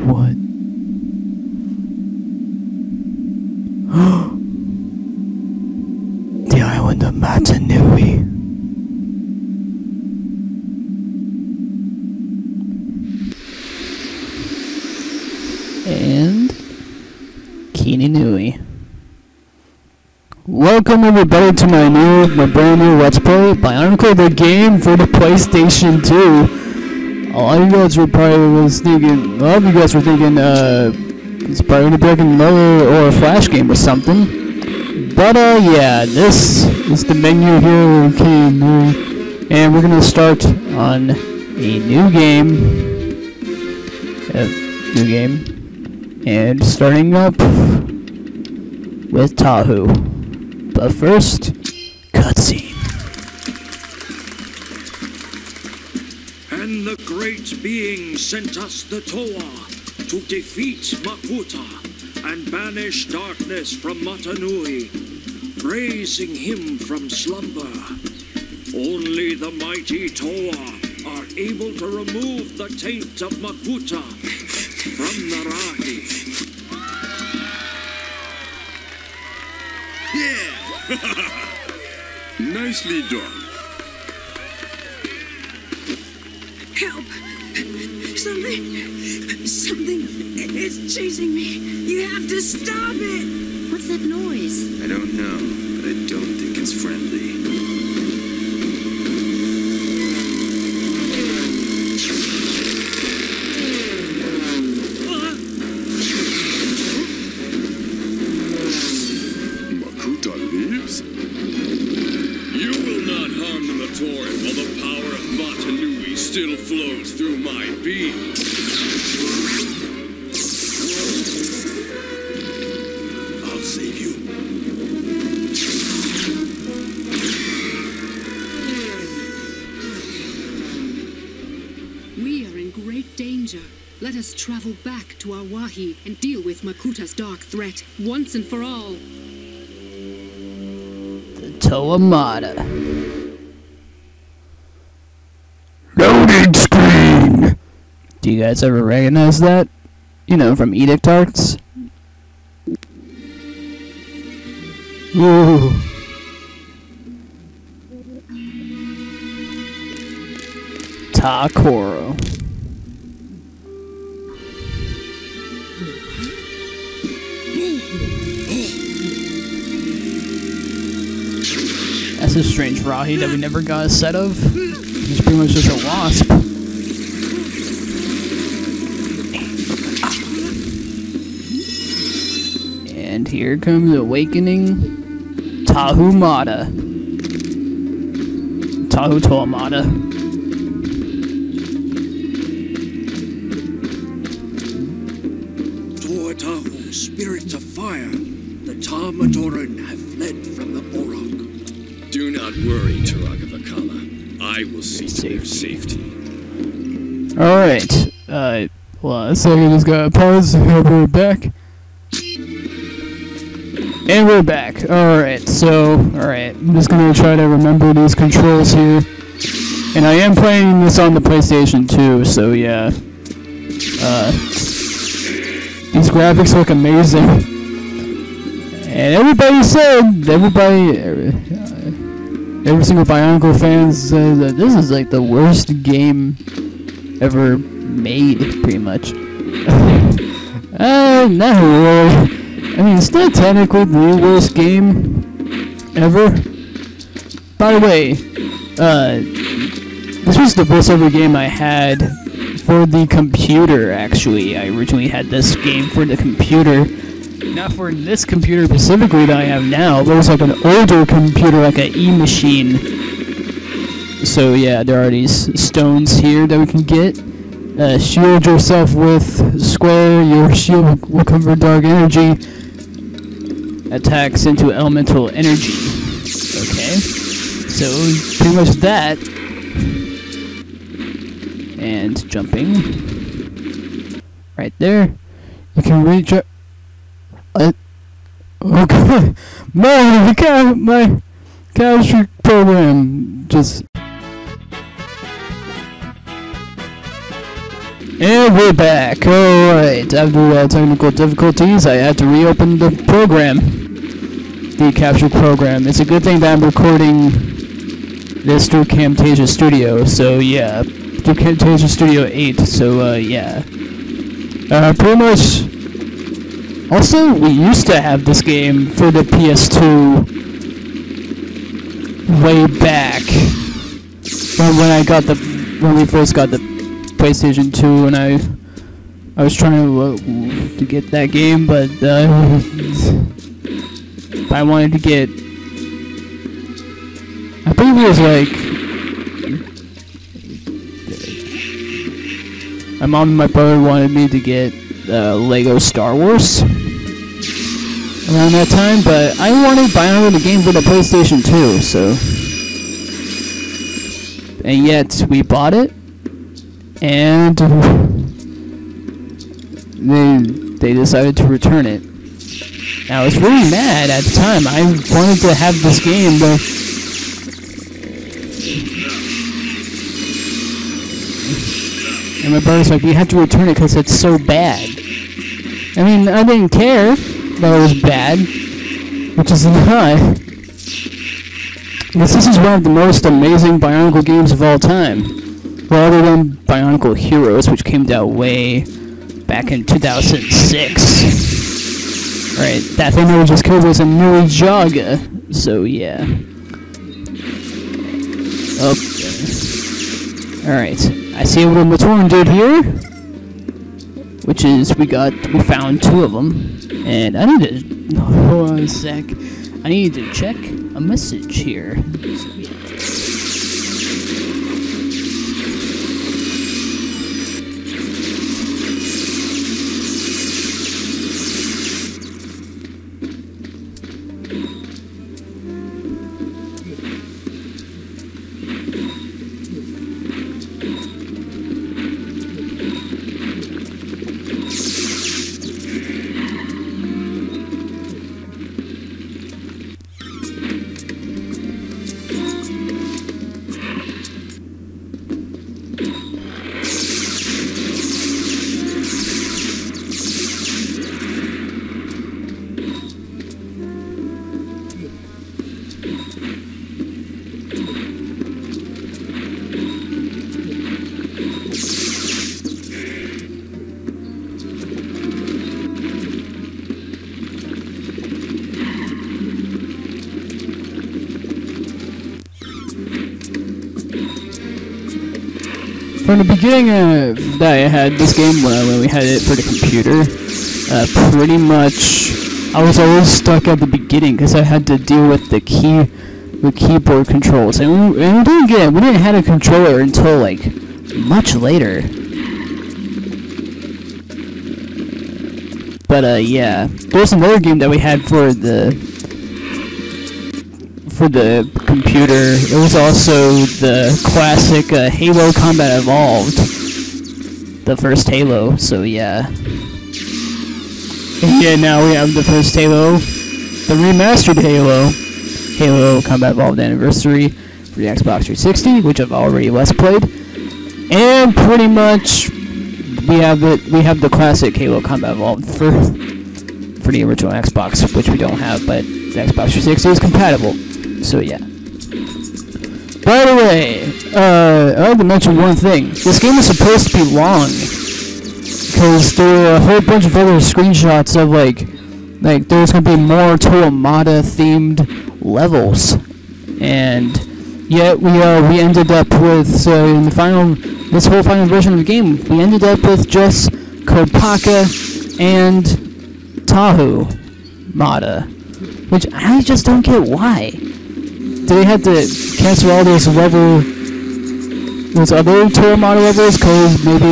What? The island of Matanui. And Kininui. Welcome everybody to my brand new Let's Play BIONICLE, the game for the PlayStation 2. A lot of you guys were probably thinking, it's probably gonna be like another or a Flash game or something. But yeah, this is the menu here. Okay, and we're gonna start on a new game. And starting up with Tahu. But first, cutscene. And the great being sent us the Toa to defeat Makuta and banish darkness from Matanui, raising him from slumber. Only the mighty Toa are able to remove the taint of Makuta from Narahi. Yeah! Nicely done. Help! Something is chasing me. You have to stop it! What's that noise? I don't know, but I don't think it's friendly. Makuta lives? You will not harm the Matori while the power of Matanui still flows through my being. I'll save you. We are in great danger. Let us travel back to our Wahi and deal with Makuta's dark threat once and for all. The Toamata. Loading screen! Do you guys ever recognize that? You know, from Edict Arts? Ooh. Takoro. That's a strange Rahi that we never got a set of. It's pretty much just a wasp. And here comes Awakening Tahumata. Tahutoamata. Tuatahu, spirits of fire, the Tamatoran have fled from the Orok. Do not worry, Taragavakala. I will see to their safety. Alright. Hold on a second, just gotta pause. We're back. And we're back. Alright, so, alright. I'm just gonna try to remember these controls here. And I am playing this on the PlayStation 2, so yeah. These graphics look amazing. And everybody said, every single Bionicle fan says that this is like the worst game ever made, pretty much. Not really. I mean, it's still technically the worst game ever. By the way, this was the voiceover game I had for the computer, actually. I originally had this game for the computer. Not for this computer specifically that I have now, but it was like an older computer, like an E-machine. So yeah, there are these stones here that we can get. Shield yourself with square, your shield will convert dark energy. Attacks into elemental energy. Okay, so pretty much that. And jumping. Right there. You can reach up. Okay. My chemistry program just. And we're back. Alright, after technical difficulties, I had to reopen the program. The capture program. It's a good thing that I'm recording this through Camtasia Studio, so yeah. Through Camtasia Studio 8, so yeah. Pretty much. Also, we used to have this game for the PS2 way back. When we first got the PlayStation 2, and I was trying to get that game, but I wanted to get. I believe it was like my mom and my brother wanted me to get Lego Star Wars around that time, but I wanted BIONICLE the game for the PlayStation 2, so. And yet we bought it. And they decided to return it. Now, I was really mad at the time. I wanted to have this game, but and my brother's like, we have to return it because it's so bad. I mean, I didn't care that it was bad, which is not. Because this is one of the most amazing BIONICLE games of all time. Well, other than BIONICLE Heroes, which came out way back in 2006. Right, that thing that we just killed was a new Jaga. So, yeah. Okay. Alright, I see what the Matoran did here. Which is, we found 2 of them. And I need to, hold on a sec. I need to check a message here. So, yeah. From the beginning that I had this game, when we had it for the computer, pretty much I was always stuck at the beginning because I had to deal with the keyboard controls, and we didn't have a controller until like much later. But yeah, there's another game that we had for the computer. It was also the classic Halo Combat Evolved, the first Halo. So yeah, and yeah, now we have the first Halo, the remastered Halo Combat Evolved Anniversary for the Xbox 360, which I've already Let's Played, and pretty much we have the classic Halo Combat Evolved for the original Xbox, which we don't have, but the Xbox 360 is compatible. So yeah. By the way, I want to mention one thing. This game is supposed to be long, because there were a whole bunch of other screenshots of like there's gonna be more Toyamata themed levels, and yet we ended up with in the this whole final version of the game, we ended up with just Kopaka and Tahu Mata, which I just don't get why. Do they have to cancel all those other Toyamata levels? Maybe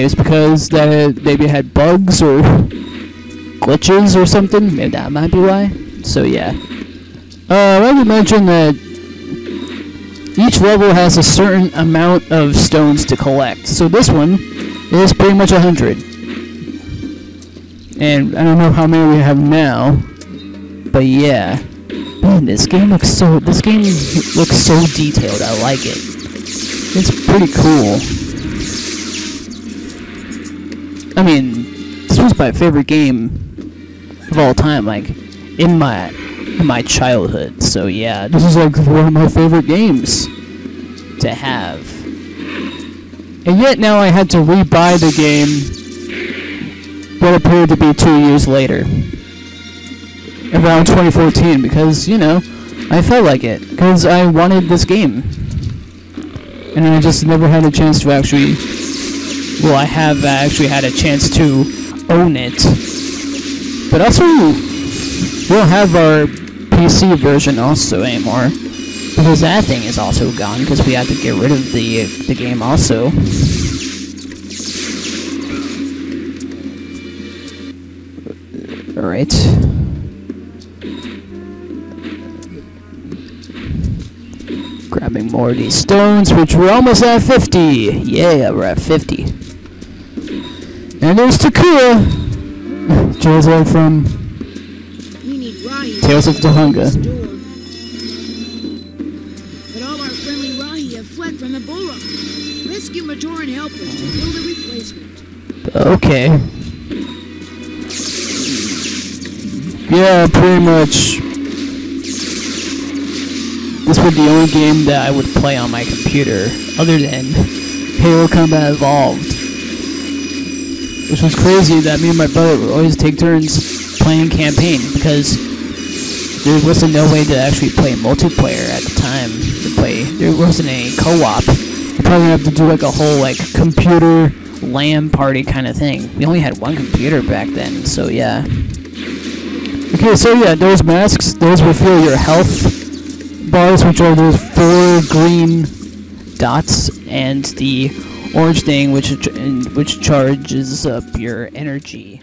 it's because that maybe it had bugs or glitches or something. Maybe that might be why. So yeah, I want to mention that each level has a certain amount of stones to collect. So this one is pretty much 100, and I don't know how many we have now. But yeah, man, this game looks so detailed. I like it. It's pretty cool. I mean, this was my favorite game of all time, like in my childhood. So yeah, this is like one of my favorite games to have. And yet now I had to re-buy the game what appeared to be 2 years later, around 2014, because, you know, I felt like it, because I wanted this game, and I just never had a chance to actually, well, I have actually had a chance to own it, but also, we don't have our PC version also anymore, because that thing is also gone, because we had to get rid of the game also. Alright. Grabbing more of these stones, which we're almost at 50. Yeah, we're at 50. And there's Takua. Jozo from Tales of Tahunga. But all our friendly Rahi have fled from the Bora. Rescue Major and help us to build a replacement. Okay. Yeah, pretty much. This was the only game that I would play on my computer, other than Halo Combat Evolved. Which was crazy that me and my brother would always take turns playing campaign, because there wasn't no way to actually play multiplayer at the time. There wasn't a co-op. You probably have to do like a whole like computer LAN party kind of thing. We only had one computer back then, so yeah. Okay, so yeah, those masks, those refill your health bars, which are those 4 green dots, and the orange thing, which charges up your energy.